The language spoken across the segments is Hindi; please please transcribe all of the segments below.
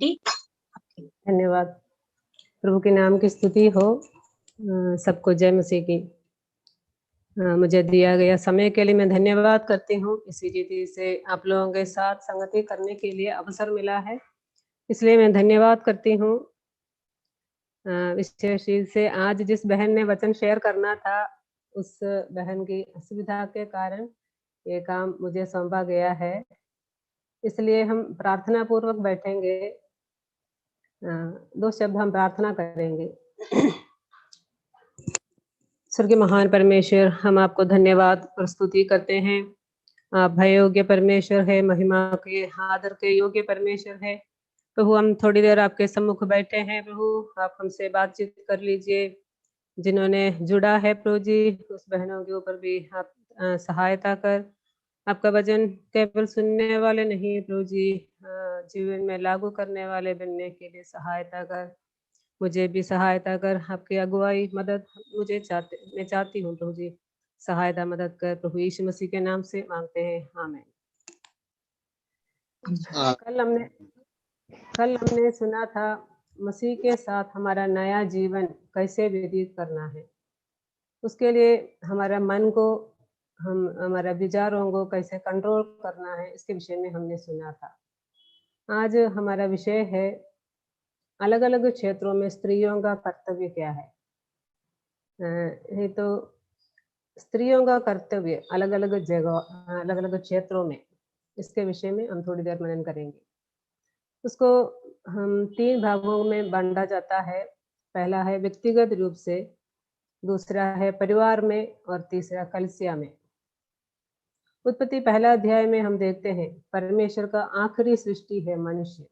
आंटी। धन्यवाद। प्रभु के नाम की स्तुति हो। सबको जय मसीह की। मुझे दिया गया समय के लिए मैं धन्यवाद करती हूँ। इसी रीति से आप लोगों के साथ संगति करने के लिए अवसर मिला है, इसलिए मैं धन्यवाद करती हूँ। विशेष रूप से आज जिस बहन ने वचन शेयर करना था, उस बहन की असुविधा के कारण ये काम मुझे सौंपा गया है, इसलिए हम प्रार्थना पूर्वक बैठेंगे। 2 शब्द हम प्रार्थना करेंगे। स्वर्गीय महान परमेश्वर, हम आपको धन्यवाद और स्तुति करते हैं। आप भय योग्य परमेश्वर है, महिमा के आदर के योग्य परमेश्वर है। प्रभु, हम थोड़ी देर आपके सम्मुख बैठे हैं। प्रभु, आप हमसे बातचीत कर लीजिए। जिन्होंने जुड़ा है प्रभु जी, उस बहनों के ऊपर भी आप सहायता कर। आपका वचन केवल सुनने वाले नहीं प्रभु जी, जीवन में लागू करने वाले बनने के लिए सहायता कर। मुझे भी सहायता कर। आपकी अगुवाई मदद मैं चाहती हूँ प्रभु जी, सहायता मदद कर। प्रभु यीशु मसीह के नाम से मांगते हैं, आमीन। कल हमने सुना था मसीह के साथ हमारा नया जीवन कैसे व्यतीत करना है। उसके लिए हमारा मन को, हमारा विचारों को कैसे कंट्रोल करना है, इसके विषय में हमने सुना था। आज हमारा विषय है अलग अलग क्षेत्रों में स्त्रियों का कर्तव्य क्या है। ये तो स्त्रियों का कर्तव्य अलग अलग जगह, अलग अलग क्षेत्रों में, इसके विषय में हम थोड़ी देर मनन करेंगे। उसको हम 3 भागों में बांटा जाता है। पहला है व्यक्तिगत रूप से, दूसरा है परिवार में, और तीसरा कलीसिया में। उत्पत्ति पहला अध्याय में हम देखते हैं परमेश्वर का आखिरी सृष्टि है मनुष्य,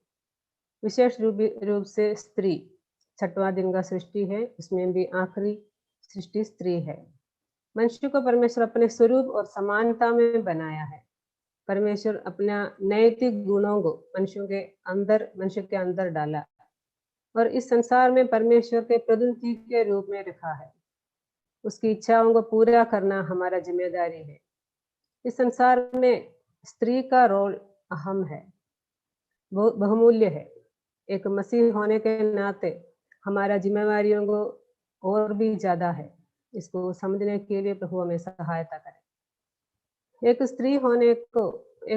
विशेष रूप से स्त्री। 6वां दिन का सृष्टि है, उसमें भी आखिरी सृष्टि स्त्री है। मनुष्य को परमेश्वर अपने स्वरूप और समानता में बनाया है। परमेश्वर अपना नैतिक गुणों को मनुष्य के अंदर डाला और इस संसार में परमेश्वर के प्रतिनिधि के रूप में रखा है। उसकी इच्छाओं को पूरा करना हमारा जिम्मेदारी है। इस संसार में स्त्री का रोल अहम है, बहुमूल्य है। एक मसीह होने के नाते हमारा जिम्मेदारियों को और भी ज्यादा है। इसको समझने के लिए प्रभु हमें सहायता करे। एक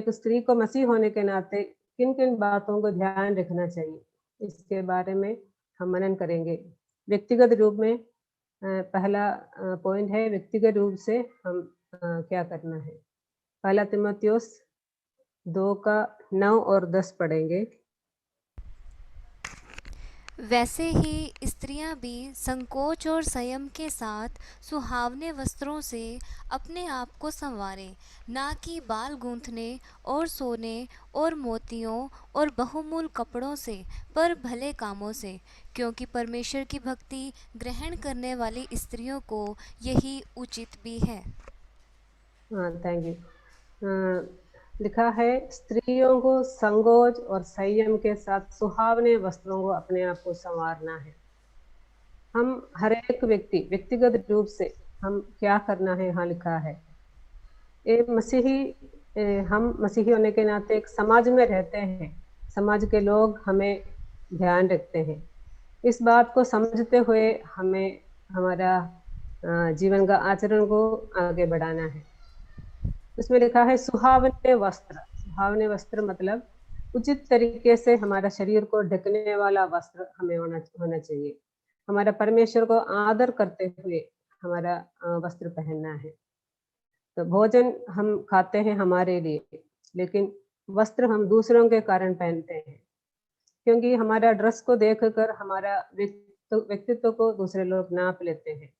स्त्री को मसीह होने के नाते किन किन बातों को ध्यान रखना चाहिए, इसके बारे में हम मनन करेंगे। व्यक्तिगत रूप में पहला पॉइंट है व्यक्तिगत रूप से हम क्या करना है। पहला तीमुथियुस 2:9 और 10 पढ़ेंगे। वैसे ही स्त्रियां भी संकोच और संयम के साथ सुहावने वस्त्रों से अपने आप को संवारें, ना कि बाल गूंथने और सोने और मोतियों और बहुमूल्य कपड़ों से, पर भले कामों से, क्योंकि परमेश्वर की भक्ति ग्रहण करने वाली स्त्रियों को यही उचित भी है। Thank you. लिखा है स्त्रियों को संकोच और संयम के साथ सुहावने वस्त्रों को अपने आप को संवारना है। हम हर एक व्यक्तिगत रूप से हम क्या करना है, यहाँ लिखा है। हम मसीही होने के नाते एक समाज में रहते हैं। समाज के लोग हमें ध्यान रखते हैं। इस बात को समझते हुए हमें हमारा जीवन का आचरण को आगे बढ़ाना है। उसमें लिखा है सुहावने वस्त्र मतलब उचित तरीके से हमारा शरीर को ढकने वाला वस्त्र हमें होना चाहिए। हमारा परमेश्वर को आदर करते हुए हमारा वस्त्र पहनना है। तो भोजन हम खाते हैं हमारे लिए, लेकिन वस्त्र हम दूसरों के कारण पहनते हैं, क्योंकि हमारा ड्रेस को देखकर हमारा व्यक्तित्व को दूसरे लोग नाप लेते हैं।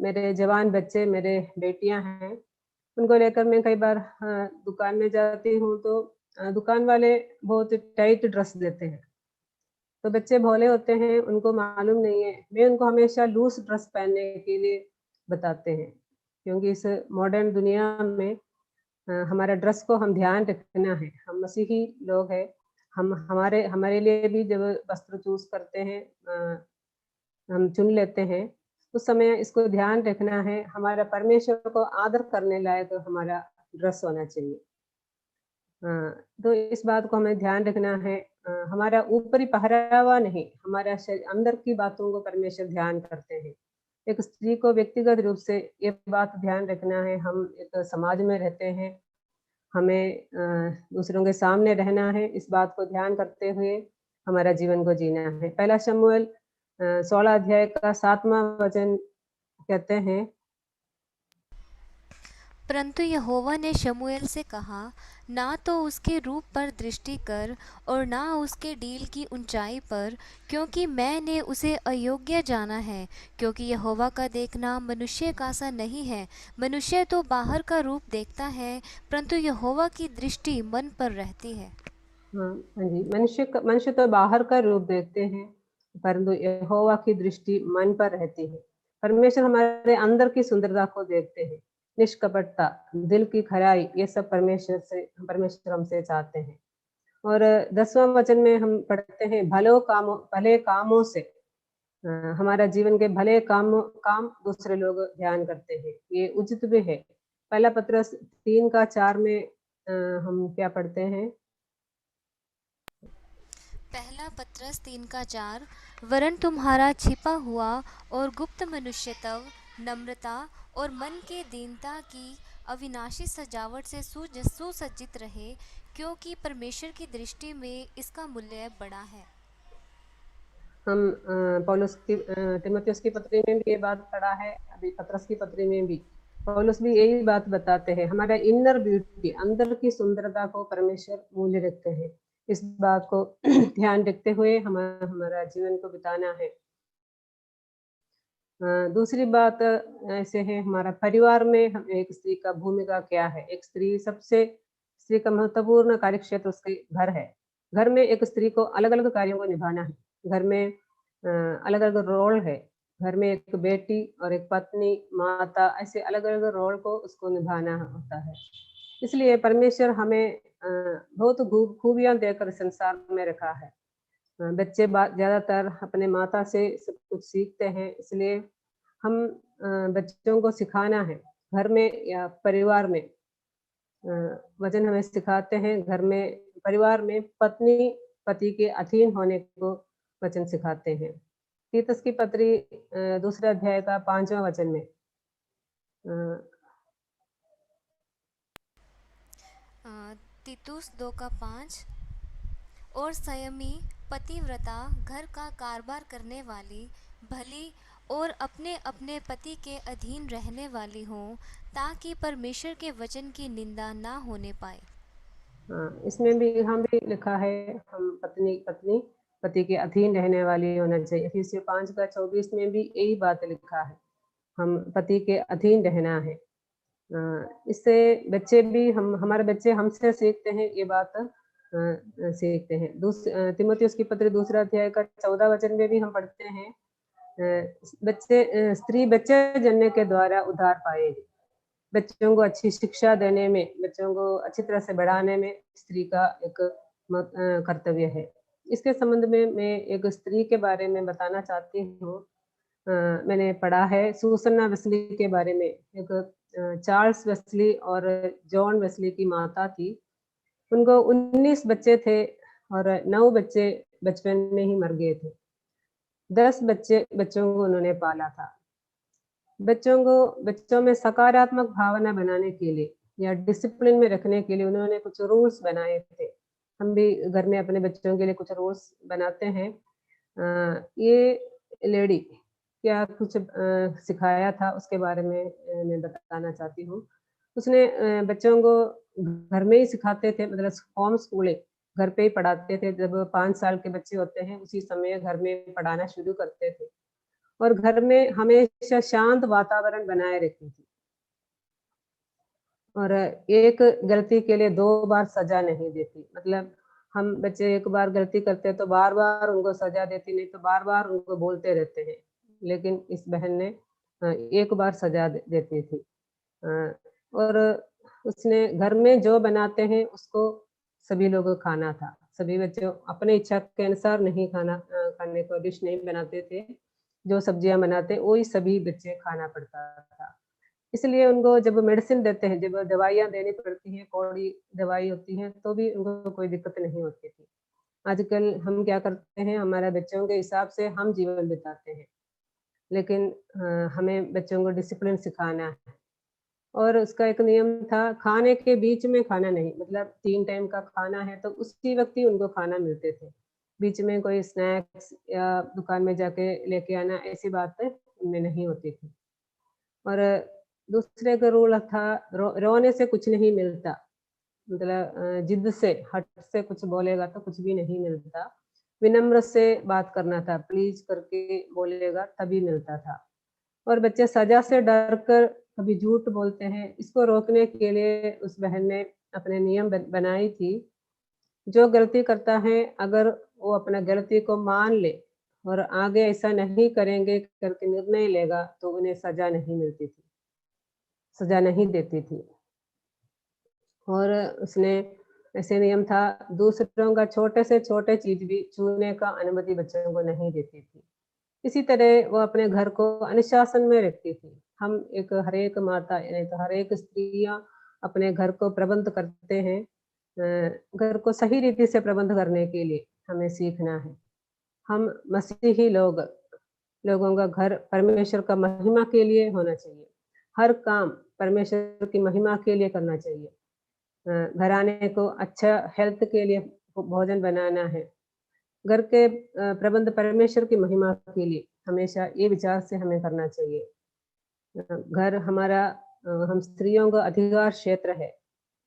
मेरे जवान बच्चे, मेरे बेटियां हैं, उनको लेकर मैं कई बार दुकान में जाती हूँ तो दुकान वाले बहुत टाइट ड्रेस देते हैं। तो बच्चे भोले होते हैं, उनको मालूम नहीं है। मैं उनको हमेशा लूज ड्रेस पहनने के लिए बताते हैं, क्योंकि इस मॉडर्न दुनिया में हमारा ड्रेस को हम ध्यान रखना है। हम मसीही लोग हैं, हम हमारे लिए भी जब वस्त्र चूज करते हैं, हम चुन लेते हैं, उस समय इसको ध्यान रखना है। हमारा परमेश्वर को आदर करने लायक हमारा ड्रेस होना चाहिए। तो इस बात को हमें ध्यान रखना है। हमारा ऊपरी पहरावा नहीं, हमारा अंदर की बातों को परमेश्वर ध्यान करते हैं। एक स्त्री को व्यक्तिगत रूप से ये बात ध्यान रखना है, हम एक समाज में रहते हैं, हमें दूसरों के सामने रहना है, इस बात को ध्यान करते हुए हमारा जीवन को जीना है। पहला शमूएल 16 अध्याय का 7वां वचन कहते हैं, परंतु यहोवा ने शमूएल से कहा, ना तो उसके रूप पर दृष्टि कर और ना उसके डील की ऊंचाई पर, क्योंकि मैंने उसे अयोग्य जाना है। क्योंकि यहोवा का देखना मनुष्य का सा नहीं है। मनुष्य तो बाहर का रूप देखता है, परंतु यहोवा की दृष्टि मन पर रहती है। हाँ, हाँ जी, मनुष्य तो बाहर का रूप देखते हैं, परंतु यहोवा की दृष्टि मन पर रहती है। परमेश्वर हमारे अंदर की सुंदरता को देखते हैं, निष्कपटता, दिल की खराई, ये सब परमेश्वर हमसे चाहते हैं। और 10वां वचन में हम पढ़ते हैं, भले कामों से हमारा जीवन के काम दूसरे लोग ध्यान करते हैं, ये उचित भी है। पहला पत्रस 3 का 4 में हम क्या पढ़ते हैं, पहला पत्रस 3 का 4, वरन तुम्हारा छिपा हुआ और गुप्त मनुष्यत्व नम्रता और मन के दीनता की अविनाशी सजावट से सुसज्जित रहे, क्योंकि परमेश्वर की दृष्टि में इसका मूल्य बड़ा है। हम पौलुस की तीमुथियुस की पत्री में भी ये बात पढ़ा है, अभी पत्रस की पत्री में भी पौलुस भी यही बात बताते हैं, हमारा इनर ब्यूटी, अंदर की सुंदरता को परमेश्वर मूल्य रखते हैं। इस बात को ध्यान रखते हुए हमारा जीवन को बिताना है। दूसरी बात ऐसे है, हमारा परिवार में हम एक स्त्री का भूमिका क्या है। एक स्त्री का महत्वपूर्ण कार्यक्षेत्र उसके घर है। घर में एक स्त्री को अलग अलग कार्यों को निभाना है। घर में अलग अलग रोल है। घर में एक बेटी और एक पत्नी, माता, ऐसे अलग अलग रोल को उसको निभाना होता है। इसलिए परमेश्वर हमें बहुत खूबियां देकर संसार में रखा है। बच्चे ज्यादातर अपने माता से सब कुछ सीखते हैं, इसलिए हम बच्चों को सिखाना है, घर में या परिवार में। वचन हमें सिखाते हैं, घर में परिवार में पत्नी पति के अधीन होने को वचन सिखाते हैं। तीतस की पत्री 2 अध्याय का 5वां वचन में तीतुस 2 का 5, और संयमी पतिव्रता घर का कारभार करने वाली भली और अपने अपने पति के अधीन रहने वाली हों, ताकि परमेश्वर के वचन की निंदा ना होने पाए। इसमें भी हम भी लिखा है, हम पत्नी पति के अधीन रहने वाली होना चाहिए। इफिसियों 5 का 24 में भी यही बात लिखा है, हम पति के अधीन रहना है। इससे बच्चे भी हमारे बच्चे हमसे सीखते हैं, ये बात सीखते हैं। तीमुथियुस की पत्री 2 अध्याय का 14 वचन में भी हम पढ़ते हैं, स्त्री बच्चे जन्ने के द्वारा उद्धार पाएगी। बच्चों को अच्छी शिक्षा देने में, बच्चों को अच्छी तरह से बढ़ाने में स्त्री का एक कर्तव्य है। इसके संबंध में मैं एक स्त्री के बारे में बताना चाहती हूँ। मैंने पढ़ा है सुसन्ना वेस्ली के बारे में। एक चार्ल्स वेस्ली और जॉन वेस्ली की माता थी। उनको 19 बच्चे थे और 9 बच्चे बचपन में ही मर गए थे। 10 बच्चों को उन्होंने पाला था। बच्चों में सकारात्मक भावना बनाने के लिए या डिसिप्लिन में रखने के लिए उन्होंने कुछ रूल्स बनाए थे। हम भी घर में अपने बच्चों के लिए कुछ रूल्स बनाते हैं। ये लेडी क्या कुछ सिखाया था, उसके बारे में मैं बताना चाहती हूँ। उसने बच्चों को घर में ही सिखाते थे, मतलब होम स्कूलिंग घर पे ही पढ़ाते थे। जब 5 साल के बच्चे होते हैं, उसी समय घर में पढ़ाना शुरू करते थे और घर में हमेशा शांत वातावरण बनाए रखती थी। और एक गलती के लिए 2 बार सजा नहीं देती। मतलब हम बच्चे एक बार गलती करते हैं तो बार-बार उनको सजा देती, नहीं तो बार-बार उनको बोलते रहते हैं। लेकिन इस बहन ने एक बार सजा देती थी। अ, और उसने घर में जो बनाते हैं उसको सभी लोगों को खाना था। सभी बच्चे अपने इच्छा के अनुसार नहीं खाने को डिश नहीं बनाते थे। जो सब्जियाँ बनाते वही सभी बच्चे खाना पड़ता था। इसलिए उनको जब मेडिसिन देते हैं, जब दवाइयाँ देनी पड़ती हैं, कौड़ी दवाई होती हैं, तो भी उनको कोई दिक्कत नहीं होती थी। आजकल हम क्या करते हैं, हमारे बच्चों के हिसाब से हम जीवन बिताते हैं, लेकिन हमें बच्चों को डिसिप्लिन सिखाना है। और उसका एक नियम था, खाने के बीच में खाना नहीं, मतलब 3 टाइम का खाना है तो उसी वक़्त ही उनको खाना मिलते थे। बीच में कोई स्नैक्स या दुकान में जाके लेके आना, ऐसी बातें उनमें नहीं होती थी। और दूसरे का रूल था, रोने से कुछ नहीं मिलता। मतलब जिद से, हट से कुछ बोलेगा तो कुछ भी नहीं मिलता। विनम्र से बात करना था, प्लीज़ करके बोलेगा तभी मिलता था। और बच्चे सज़ा से डर कर कभी झूठ बोलते हैं, इसको रोकने के लिए उस बहन ने अपने नियम बनाई थी। जो गलती करता है, अगर वो अपना गलती को मान ले और आगे ऐसा नहीं करेंगे करके निर्णय लेगा, तो उन्हें सज़ा नहीं मिलती थी, सज़ा नहीं देती थी। और उसने ऐसे नियम था, दूसरों का छोटे से छोटे चीज़ भी छूने का अनुमति बच्चों को नहीं देती थी। इसी तरह वो अपने घर को अनुशासन में रखती थी। हम एक हर एक माता यानी तो हर एक स्त्रियाँ अपने घर को प्रबंध करते हैं। घर को सही रीति से प्रबंध करने के लिए हमें सीखना है। हम मसीही लोगों का घर परमेश्वर का महिमा के लिए होना चाहिए। हर काम परमेश्वर की महिमा के लिए करना चाहिए। घराने को अच्छा हेल्थ के लिए भोजन बनाना है। घर के प्रबंध परमेश्वर की महिमा के लिए हमेशा ये विचार से हमें करना चाहिए। घर हमारा हम स्त्रियों का अधिकार क्षेत्र है।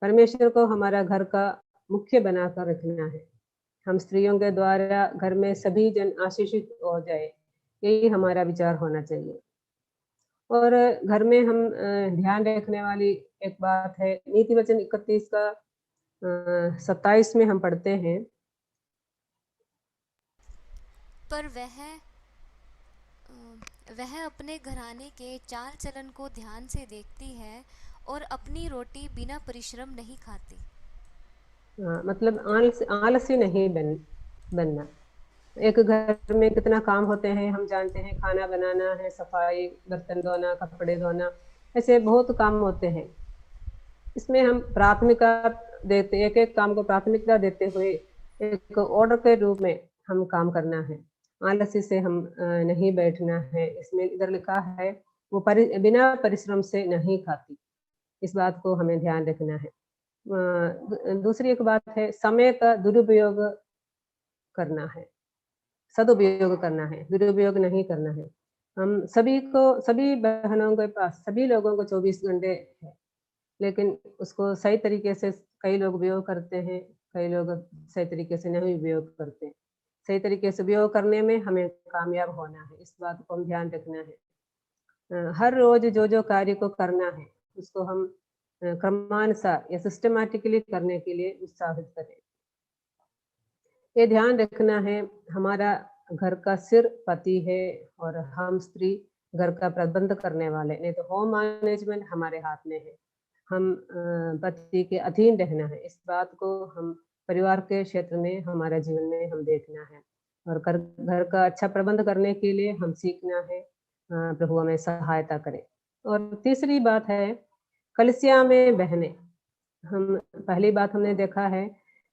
परमेश्वर को हमारा घर का मुख्य बनाकर रखना है। हम स्त्रियों के द्वारा घर में सभी जन आशीषित हो जाए, यही हमारा विचार होना चाहिए। और घर में हम ध्यान रखने वाली एक बात है, नीति वचन 31 का 27 में हम पढ़ते हैं। पर वह अपने घराने के चाल चलन को ध्यान से देखती है और अपनी रोटी बिना परिश्रम नहीं खाती। मतलब आलसी नहीं बनना। एक घर में कितना काम होते हैं हम जानते हैं, खाना बनाना है, सफाई, बर्तन धोना, कपड़े धोना, ऐसे बहुत काम होते हैं। इसमें हम प्राथमिकता देते, एक-एक काम को प्राथमिकता देते हुए एक ऑर्डर के रूप में हम काम करना है। आलसी से हम नहीं बैठना है। इसमें इधर लिखा है, वो बिना परिश्रम से नहीं खाती। इस बात को हमें ध्यान रखना है। दूसरी एक बात है, समय का दुरुपयोग करना है, सदुपयोग करना है, दुरुपयोग नहीं करना है। हम सभी बहनों के पास, सभी लोगों को 24 घंटे है, लेकिन उसको सही तरीके से कई लोग उपयोग करते हैं, कई लोग सही तरीके से नहीं उपयोग करते। सही तरीके से उपयोग करने में हमें कामयाब होना है, इस बात को हम ध्यान रखना है। हर रोज़ जो-जो कार्य को करना है, उसको हम क्रमानुसार या सिस्टमैटिकली करने के लिए उत्साहित करें। ये ध्यान रखना है, हमारा घर का सिर पति है और हम स्त्री घर का प्रबंध करने वाले, नहीं तो होम मैनेजमेंट हमारे हाथ में है। हम पति के अधीन रहना है, इस बात को हम परिवार के क्षेत्र में, हमारे जीवन में हम देखना है। और घर घर का अच्छा प्रबंध करने के लिए हम सीखना है, प्रभु हमें सहायता करे। और तीसरी बात है, कलीसिया में बहनें। हम पहली बात हमने देखा है,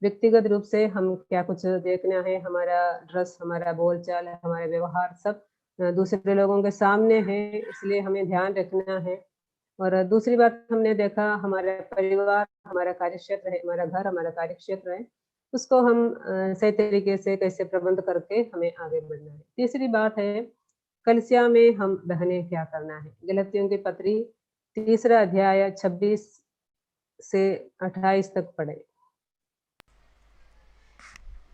व्यक्तिगत रूप से हम क्या कुछ देखना है, हमारा ड्रेस, हमारा बोलचाल, हमारा व्यवहार सब दूसरे लोगों के सामने है, इसलिए हमें ध्यान रखना है। और दूसरी बात हमने देखा, हमारा परिवार हमारा कार्यक्षेत्र है, हमारा घर हमारा कार्यक्षेत्र है, उसको हम सही तरीके से कैसे प्रबंध करके हमें आगे बढ़ना है। तीसरी बात है, कलीसिया में हम बहनें क्या करना है। गलतियों की पत्री 3 अध्याय 26 से 28 तक पढ़ें।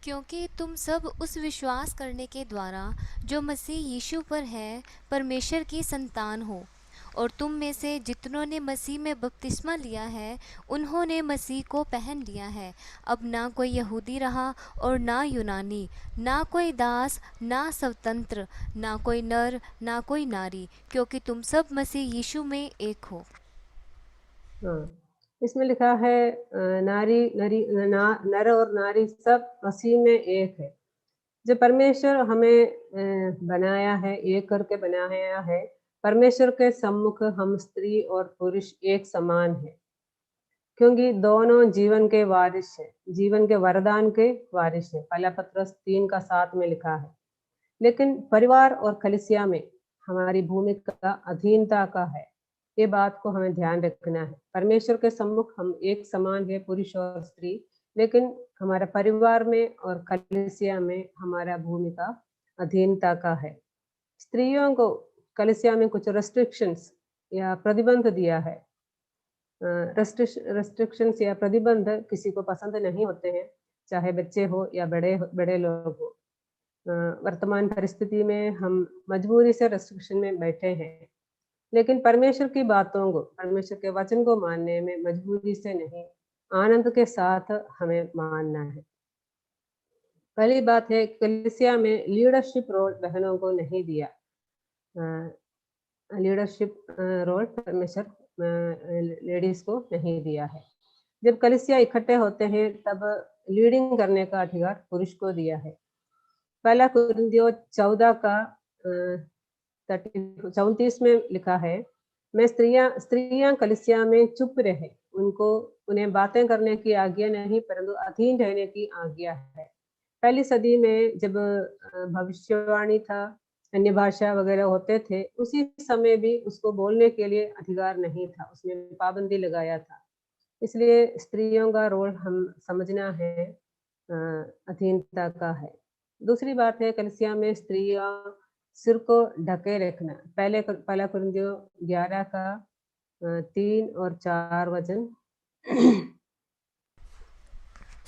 क्योंकि तुम सब उस विश्वास करने के द्वारा जो मसीह यीशु पर है परमेश्वर की संतान हो, और तुम में से जितनों ने मसीह में बपतिस्मा लिया है उन्होंने मसीह को पहन लिया है। अब ना कोई यहूदी रहा और ना यूनानी, ना कोई दास ना स्वतंत्र, ना कोई नर ना कोई नारी, क्योंकि तुम सब मसीह यीशु में एक हो। हाँ, इसमें लिखा है नारी नरी नर और नारी सब मसीह में एक है। जो परमेश्वर हमें बनाया है, एक करके बनाया है, परमेश्वर के सम्मुख हम स्त्री और पुरुष एक समान है। क्योंकि दोनों जीवन के वारिस है, जीवन के वरदान के वारिस है। पहला पत्रस 3:7 में लिखा है। लेकिन परिवार और कलीसिया में हमारी भूमिका अधीनता का है। ये बात को हमें ध्यान रखना है। परमेश्वर के सम्मुख हम एक समान है, पुरुष और स्त्री, लेकिन हमारे परिवार में और कलीसिया में हमारा भूमिका अधीनता का है। स्त्रियों को कलीसिया में कुछ रेस्ट्रिक्शंस या प्रतिबंध दिया है। रेस्ट्रिक्शंस या प्रतिबंध किसी को पसंद नहीं होते हैं, चाहे बच्चे हो या बड़े लोग हो। वर्तमान परिस्थिति में हम मजबूरी से रेस्ट्रिक्शन में बैठे हैं, लेकिन परमेश्वर की बातों को, परमेश्वर के वचन को मानने में मजबूरी से नहीं, आनंद के साथ हमें मानना है। पहली बात है, कलीसिया में लीडरशिप रोल बहनों को नहीं दिया। लीडरशिप रोल परमेश्वर लेडीज को नहीं दिया है। जब कलीसिया इकट्ठे होते हैं तब लीडिंग करने का अधिकार पुरुष को दिया है। पहला कुरिन्थियों 14:34 में लिखा है, मैं स्त्रियां कलीसिया में चुप रहे, उन्हें बातें करने की आज्ञा नहीं परंतु अधीन रहने की आज्ञा है। पहली सदी में जब भविष्यवाणी था, अन्य भाषा वगैरह होते थे, उसी समय भी उसको बोलने के लिए अधिकार नहीं था, उसमें पाबंदी लगाया था। इसलिए स्त्रियों का रोल हम समझना है, अधीनता का है। दूसरी बात है, कलीसिया में स्त्रियां सिर को ढके रखना। पहला कुरिन्थियों 11:3 और 4 वचन।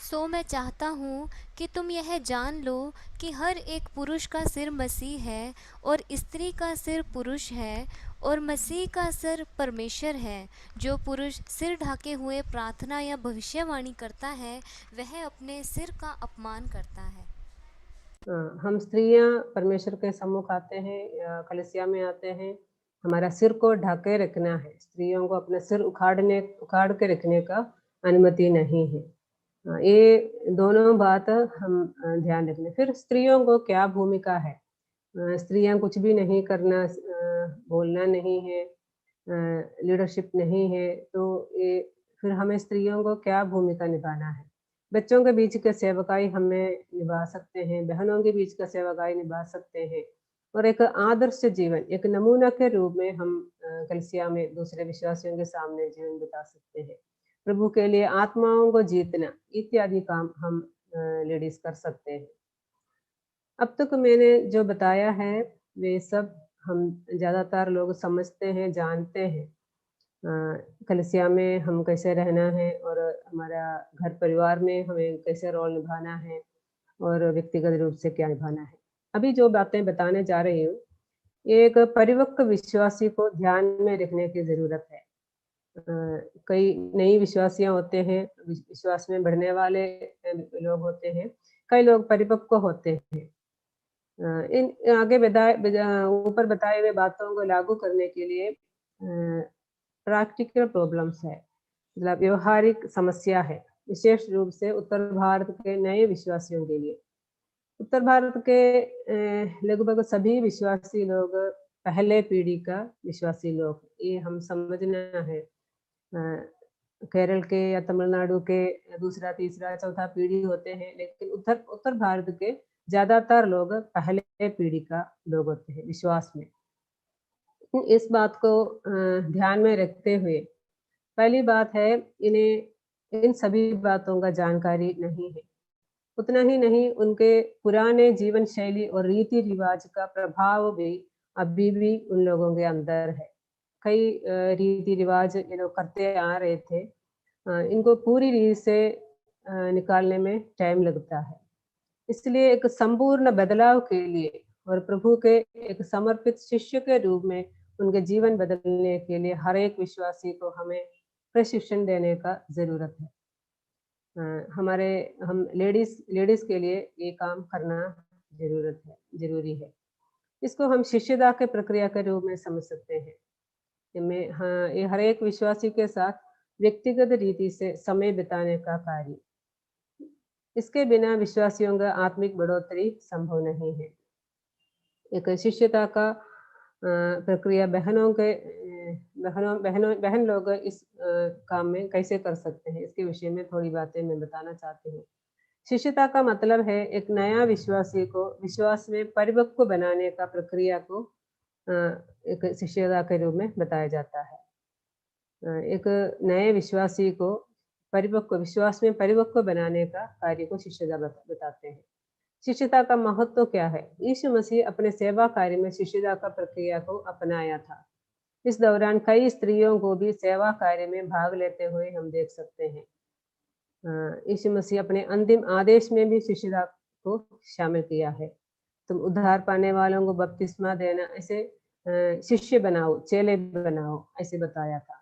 सो मैं चाहता हूँ कि तुम यह जान लो कि हर एक पुरुष का सिर मसीह है और स्त्री का सिर पुरुष है और मसीह का सिर परमेश्वर है। जो पुरुष सिर ढाके हुए प्रार्थना या भविष्यवाणी करता है वह अपने सिर का अपमान करता है। हम स्त्रियां परमेश्वर के सम्मुख आते हैं या कलीसिया में आते हैं, हमारा सिर को ढके रखना है। स्त्रियों को अपना सिर उखाड़ के रखने का अनुमति नहीं है। ये दोनों बात हम ध्यान रखना। फिर स्त्रियों को क्या भूमिका है? स्त्रियां कुछ भी नहीं करना, बोलना नहीं है, लीडरशिप नहीं है, तो ये फिर हमें स्त्रियों को क्या भूमिका निभाना है? बच्चों के बीच का सेवकाई हमें निभा सकते हैं, बहनों के बीच का सेवकाई निभा सकते हैं, और एक आदर्श जीवन, एक नमूना के रूप में हम कलीसिया में दूसरे विश्वासियों के सामने जीवन बिता सकते हैं। प्रभु के लिए आत्माओं को जीतना इत्यादि काम हम लेडीज कर सकते हैं। अब तक मैंने जो बताया है वे सब हम ज़्यादातर लोग समझते हैं, जानते हैं। कलीसिया में हम कैसे रहना है और हमारा घर परिवार में हमें कैसे रोल निभाना है और व्यक्तिगत रूप से क्या निभाना है। अभी जो बातें बताने जा रही हूँ, ये एक परिपक्व विश्वासी को ध्यान में रखने की ज़रूरत है। कई नई विश्वासियाँ होते हैं, विश्वास में बढ़ने वाले लोग होते हैं, कई लोग परिपक्व होते हैं। इन आगे ऊपर बताए हुए बातों को लागू करने के लिए प्रैक्टिकल प्रॉब्लम्स है, मतलब व्यवहारिक समस्या है, विशेष रूप से उत्तर भारत के नए विश्वासियों के लिए। उत्तर भारत के लगभग सभी विश्वासी लोग पहले पीढ़ी का विश्वासी लोग, ये हम समझना है। केरल के या तमिलनाडु के दूसरा, तीसरा, चौथा पीढ़ी होते हैं, लेकिन उत्तर भारत के ज्यादातर लोग पहले पीढ़ी का लोग होते हैं विश्वास में। इस बात को ध्यान में रखते हुए पहली बात है, इन्हें इन सभी बातों का जानकारी नहीं है। उतना ही नहीं, उनके पुराने जीवन शैली और रीति रिवाज का प्रभाव भी अभी भी उन लोगों के अंदर है। कई रीति रिवाज ये लोग करते आ रहे थे, इनको पूरी रीति से निकालने में टाइम लगता है। इसलिए एक संपूर्ण बदलाव के लिए और प्रभु के एक समर्पित शिष्य के रूप में उनके जीवन बदलने के लिए हर एक विश्वासी को हमें प्रशिक्षण देने का जरूरत है। हम लेडीज के लिए ये काम करना जरूरी है। इसको हम शिष्यता के प्रक्रिया के रूप में समझ सकते हैं। ये हर एक विश्वासी के साथ व्यक्तिगत रीति से समय बिताने का कार्य। इसके बिना विश्वासियों का आत्मिक बढ़ोतरी संभव नहीं है। एक शिष्यता का प्रक्रिया बहन लोग इस काम में कैसे कर सकते हैं, इसके विषय में थोड़ी बातें मैं बताना चाहती हूँ। शिष्यता का मतलब है एक नया विश्वासी को विश्वास में परिपक्व बनाने का प्रक्रिया को अ, एक शिष्यता के रूप में बताया जाता है। एक नए विश्वासी को विश्वास में परिपक्व बनाने का कार्य को शिष्यता बताते हैं। शिष्यता का महत्व क्या है? यीशु मसीह अपने सेवा कार्य में शिष्यता का प्रक्रिया को अपनाया था। इस दौरान कई स्त्रियों को भी सेवा कार्य में भाग लेते हुए हम देख सकते हैं। यीशु मसीह अपने अंतिम आदेश में भी शिष्यता को शामिल किया है। तुम उद्धार पाने वालों को बपतिस्मा देना, ऐसे शिष्य बनाओ, चेले बनाओ, ऐसे बताया था।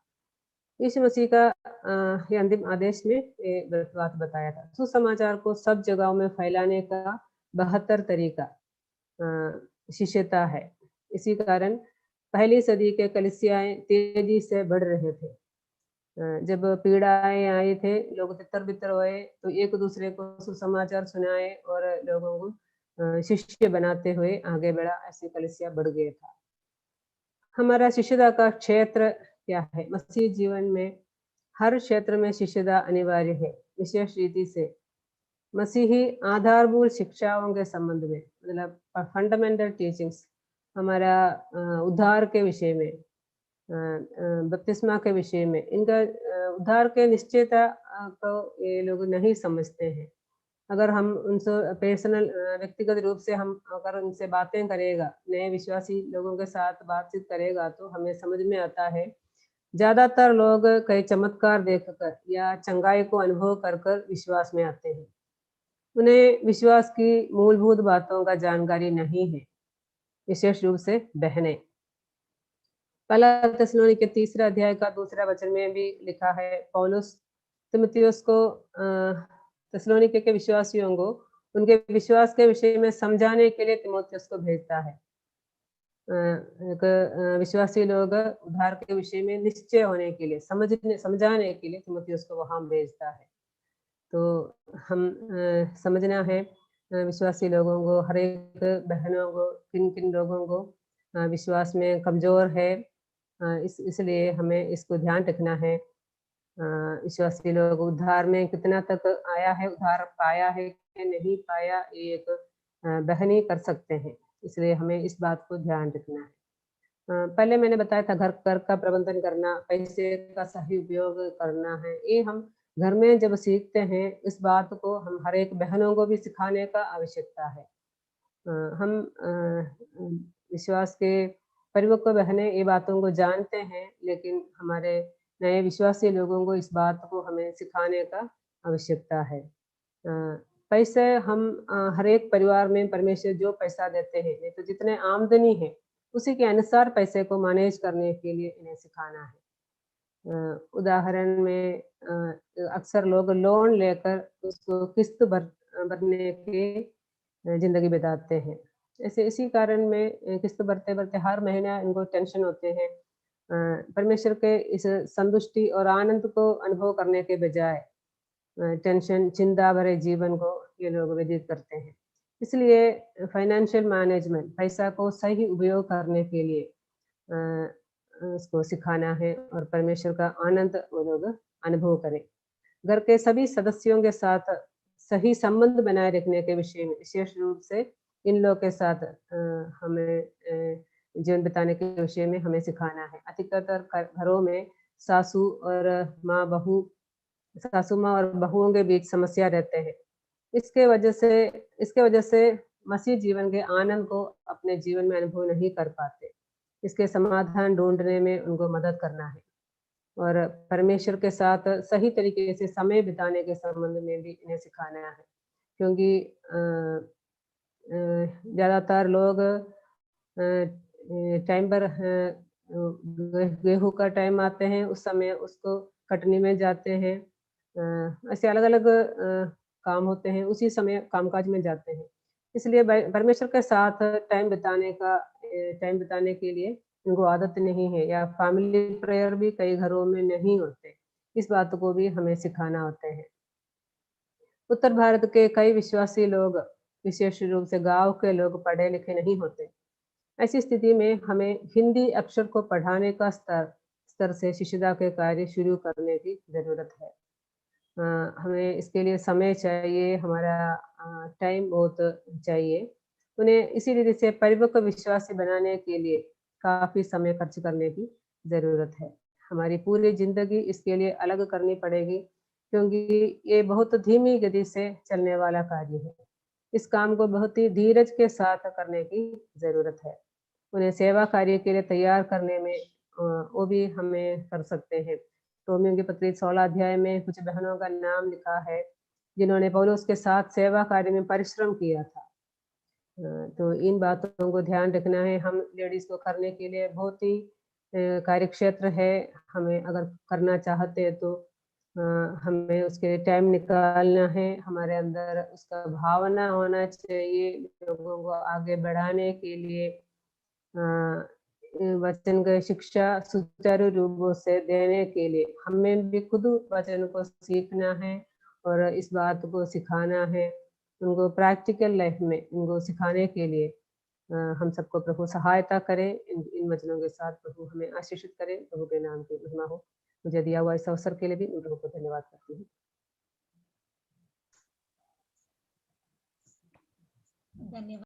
यीशु मसीह का ये अंतिम आदेश में ये बात बताया था। सुसमाचार को सब जगहों में फैलाने का 72 तरीका शिष्यता है। इसी कारण पहली सदी के कलीसियाएं तेजी से बढ़ रहे थे। जब पीड़ाएं आई थे, लोग तितर-बितर हुए, तो एक दूसरे को सुसमाचार सुनाए और लोगों को शिष्य बनाते हुए आगे बढ़ा, ऐसी कलीसिया बढ़ गया था। हमारा शिष्यता का क्षेत्र क्या है? मसीह जीवन में हर क्षेत्र में शिष्यता अनिवार्य है। विशेष रीति से मसीही आधारभूत शिक्षाओं के संबंध में, मतलब फंडामेंटल टीचिंग्स, हमारा उद्धार के विषय में, बपतिस्मा के विषय में, इनका उद्धार के निश्चयता को ये लोग नहीं समझते हैं। अगर हम उनसे पर्सनल व्यक्तिगत रूप से हम अगर उनसे बातें करेगा, नए विश्वासी लोगों के साथ बातचीत करेगा, तो हमें समझ में आता है ज़्यादातर लोग कई चमत्कार देखकर या चंगाई को अनुभव कर कर विश्वास में आते हैं। उन्हें विश्वास की मूलभूत बातों का जानकारी नहीं है, विशेष रूप से बहनें। पहला थिस्सलुनीके 3 अध्याय का 2 वचन में भी लिखा है, पौलुस तीमुथियुस को थिस्सलुनीके के विश्वासियों को उनके विश्वास के विषय में समझाने के लिए तीमुथियुस को भेजता है। विश्वासी लोग उद्धार के विषय में निश्चय होने के लिए, समझाने के लिए तीमुथियुस को वहाँ भेजता है। तो हम समझना है विश्वासी लोगों को, हर एक बहनों को, किन-किन लोगों को विश्वास में कमज़ोर है, इसलिए हमें इसको ध्यान रखना है। विश्वासी लोग उद्धार में कितना तक आया है, उद्धार पाया है कि नहीं पाया, ये एक बहन ही कर सकते हैं, इसलिए हमें इस बात को ध्यान रखना है। पहले मैंने बताया था घर का प्रबंधन करना, पैसे का सही उपयोग करना है, ये हम घर में जब सीखते हैं, इस बात को हम हर एक बहनों को भी सिखाने का आवश्यकता है। हम विश्वास के परिपक्व बहनें ये बातों को जानते हैं, लेकिन हमारे नए विश्वासी लोगों को इस बात को हमें सिखाने का आवश्यकता है। पैसे हम हर एक परिवार में परमेश्वर जो पैसा देते हैं, नहीं तो जितने आमदनी है, उसी के अनुसार पैसे को मैनेज करने के लिए इन्हें सिखाना है। उदाहरण में अक्सर लोग लोन लेकर उसको किस्त भरने के ज़िंदगी बिताते हैं। ऐसे इसी कारण में किस्त भरते-भरते हर महीना इनको टेंशन होते हैं। परमेश्वर के इस संतुष्टि और आनंद को अनुभव करने के बजाय टेंशन, चिंता भरे जीवन को ये लोग व्यतीत करते हैं। इसलिए फाइनेंशियल मैनेजमेंट, पैसा को सही उपयोग करने के लिए उसको सिखाना है और परमेश्वर का आनंद वो लोग अनुभव करें। घर के सभी सदस्यों के साथ सही संबंध बनाए रखने के विषय में, विशेष रूप से इन लोग के साथ हमें जीवन बिताने के विषय में हमें सिखाना है। अधिकतर घरों में सासू माँ और बहुओं के बीच समस्या रहते हैं। इसके वजह से मसीह जीवन के आनंद को अपने जीवन में अनुभव नहीं कर पाते। इसके समाधान ढूँढने में उनको मदद करना है और परमेश्वर के साथ सही तरीके से समय बिताने के संबंध में भी इन्हें सिखाना है। क्योंकि ज़्यादातर लोग टाइम पर गेहूँ का टाइम आते हैं, उस समय उसको कटनी में जाते हैं। ऐसे अलग-अलग काम होते हैं, उसी समय कामकाज में जाते हैं। इसलिए परमेश्वर के साथ टाइम बिताने के लिए इनको आदत नहीं है, या फैमिली प्रेयर भी कई घरों में नहीं होते। इस बात को भी हमें सिखाना होता है। उत्तर भारत के कई विश्वासी लोग, विशेष रूप से गाँव के लोग, पढ़े लिखे नहीं होते। ऐसी स्थिति में हमें हिंदी अक्षर को पढ़ाने का स्तर स्तर से शिष्यता के कार्य शुरू करने की ज़रूरत है। हमें इसके लिए समय चाहिए, हमारा टाइम बहुत चाहिए। उन्हें इसी रीति से परिपक्व विश्वासी बनाने के लिए काफ़ी समय खर्च करने की ज़रूरत है। हमारी पूरी ज़िंदगी इसके लिए अलग करनी पड़ेगी, क्योंकि ये बहुत धीमी गति से चलने वाला कार्य है। इस काम को बहुत ही धीरज के साथ करने की ज़रूरत है। उन्हें सेवा कार्य के लिए तैयार करने में वो भी हमें कर सकते हैं। रोमियो की पत्री 16 अध्याय में कुछ बहनों का नाम लिखा है, जिन्होंने पौलुस के साथ सेवा कार्य में परिश्रम किया था। तो इन बातों को ध्यान रखना है। हम लेडीज़ को करने के लिए बहुत ही कार्यक्षेत्र है। हमें अगर करना चाहते हैं तो हमें उसके लिए टाइम निकालना है। हमारे अंदर उसका भावना होना चाहिए लोगों को आगे बढ़ाने के लिए। वचन की शिक्षा सुचारू रूप से देने के लिए हमें भी खुद वचन को सीखना है और इस बात को सिखाना है। उनको प्रैक्टिकल लाइफ में उनको सिखाने के लिए हम सबको प्रभु सहायता करें। इन वचनों के साथ प्रभु हमें आशीषित करें। प्रभु के नाम की महिमा हो। मुझे दिया हुआ इस अवसर के लिए भी मैं प्रभु को धन्यवाद करती हूँ। धन्यवाद।